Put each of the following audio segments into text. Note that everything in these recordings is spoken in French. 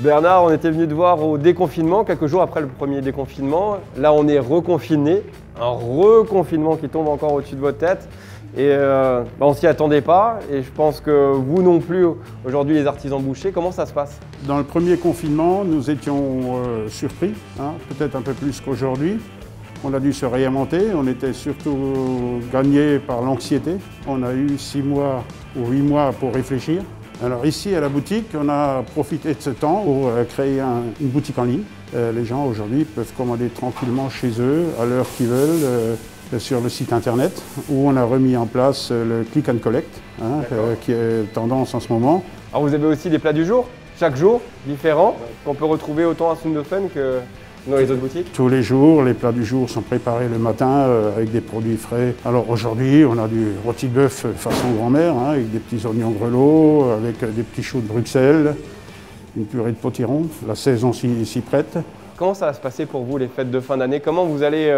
Bernard, on était venu te voir au déconfinement, quelques jours après le premier déconfinement. Là, on est reconfiné, un reconfinement qui tombe encore au-dessus de votre tête. Et on s'y attendait pas, et je pense que vous non plus, aujourd'hui les artisans bouchers, comment ça se passe? Dans le premier confinement, nous étions surpris, peut-être un peu plus qu'aujourd'hui. On a dû se réinventer, on était surtout gagné par l'anxiété. On a eu 6 mois ou 8 mois pour réfléchir. Alors ici à la boutique, on a profité de ce temps pour créer une boutique en ligne. Les gens aujourd'hui peuvent commander tranquillement chez eux, à l'heure qu'ils veulent, sur le site internet, où on a remis en place le click and collect, qui est tendance en ce moment. Alors vous avez aussi des plats du jour, chaque jour, différents, qu'on peut retrouver autant à Sundofen que dans les autres boutiques? Tous les jours, les plats du jour sont préparés le matin avec des produits frais. Alors aujourd'hui, on a du rôti de bœuf façon grand-mère, avec des petits oignons grelots, avec des petits choux de Bruxelles, une purée de potiron. La saison s'y prête. Comment ça va se passer pour vous les fêtes de fin d'année? Comment vous allez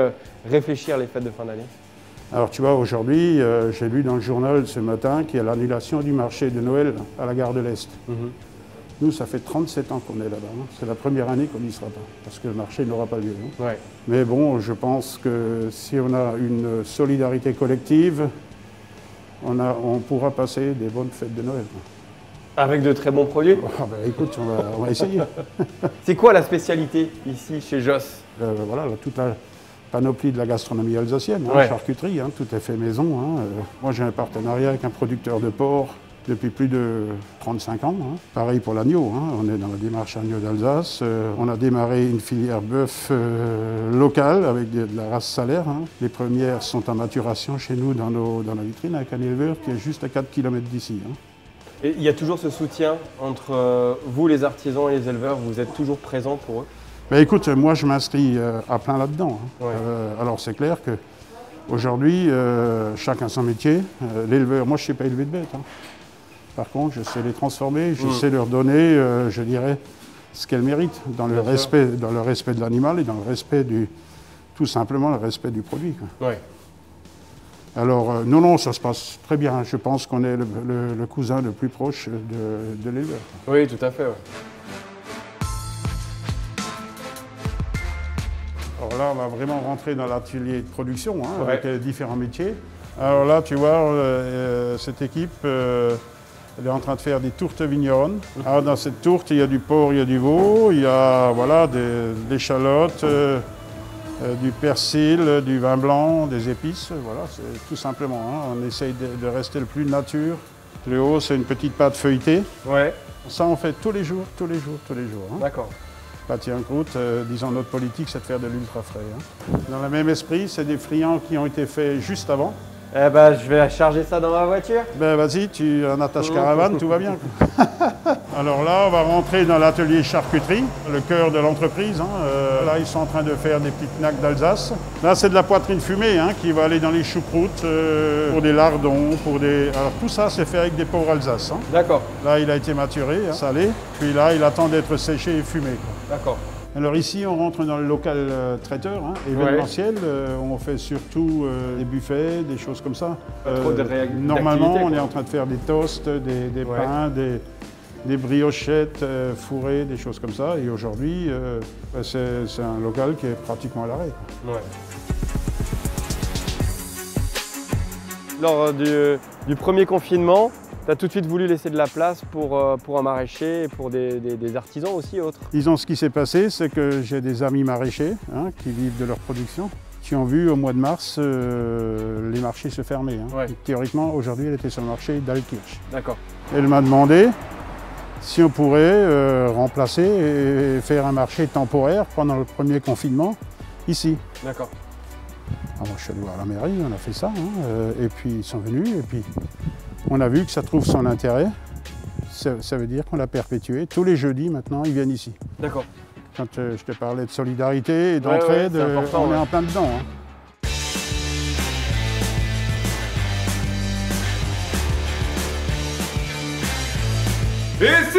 réfléchir les fêtes de fin d'année? Alors tu vois, aujourd'hui, j'ai lu dans le journal ce matin qu'il y a l'annulation du marché de Noël à la gare de l'Est. Nous, ça fait 37 ans qu'on est là-bas. C'est la première année qu'on n'y sera pas, parce que le marché n'aura pas lieu. Ouais. Mais bon, je pense que si on a une solidarité collective, on pourra passer des bonnes fêtes de Noël. Avec de très bons produits? Écoute, on va essayer. C'est quoi la spécialité ici chez Joss? Voilà, toute la panoplie de la gastronomie alsacienne, charcuterie, tout est fait maison. Moi, j'ai un partenariat avec un producteur de porc depuis plus de 35 ans. Pareil pour l'agneau, on est dans la démarche agneau d'Alsace. On a démarré une filière bœuf locale avec de la race salaire. Les premières sont en maturation chez nous dans la vitrine avec un éleveur qui est juste à 4 km d'ici. Et il y a toujours ce soutien entre vous, les artisans et les éleveurs, vous êtes toujours présents pour eux? Écoute, moi je m'inscris à plein là-dedans. Alors c'est clair qu'aujourd'hui, chacun son métier. L'éleveur, moi je ne sais pas élever de bêtes. Par contre, je sais les transformer, je sais leur donner, je dirais, ce qu'elles méritent, dans le respect de l'animal et dans le respect tout simplement le respect du produit. Alors, non, ça se passe très bien. Je pense qu'on est le cousin le plus proche de l'éleveur. Oui, tout à fait. Alors là, on va vraiment rentrer dans l'atelier de production, avec différents métiers. Alors là, tu vois, cette équipe, elle est en train de faire des tourtes vigneronnes. Alors, dans cette tourte, il y a du porc, il y a du veau, il y a des échalotes, du persil, du vin blanc, des épices, voilà, c'est tout simplement. On essaye de rester le plus nature. Le haut, c'est une petite pâte feuilletée. Ça, on fait tous les jours. D'accord. Pâte et en croûte, disons, notre politique, c'est de faire de l'ultra frais. Dans le même esprit, c'est des friands qui ont été faits juste avant. Je vais charger ça dans ma voiture. Vas-y, tu en attaches caravane, tout va bien. Alors là, on va rentrer dans l'atelier charcuterie, le cœur de l'entreprise. Là, ils sont en train de faire des petites knacks d'Alsace. Là, c'est de la poitrine fumée qui va aller dans les choucroutes, pour des lardons, Alors tout ça, c'est fait avec des porcs Alsace. D'accord. Là, il a été maturé, salé. Puis là, il attend d'être séché et fumé. D'accord. Alors ici, on rentre dans le local traiteur, événementiel. On fait surtout des buffets, des choses comme ça. Normalement, on est en train de faire des toasts, des pains, des briochettes fourrées, des choses comme ça. Et aujourd'hui, c'est un local qui est pratiquement à l'arrêt. Lors du premier confinement, tu as tout de suite voulu laisser de la place pour un maraîcher et pour des artisans aussi autres? Disons, ce qui s'est passé, c'est que j'ai des amis maraîchers qui vivent de leur production, qui ont vu au mois de mars les marchés se fermer. Théoriquement, aujourd'hui, elle était sur le marché d'Altkirch. D'accord. Elle m'a demandé si on pourrait remplacer et faire un marché temporaire pendant le premier confinement ici. D'accord. Alors, je suis allé voir la mairie, on a fait ça, et puis ils sont venus, et puis on a vu que ça trouve son intérêt. Ça veut dire qu'on l'a perpétué. Tous les jeudis, maintenant, ils viennent ici. D'accord. Quand je te parlais de solidarité et d'entraide, on est en plein dedans. Ici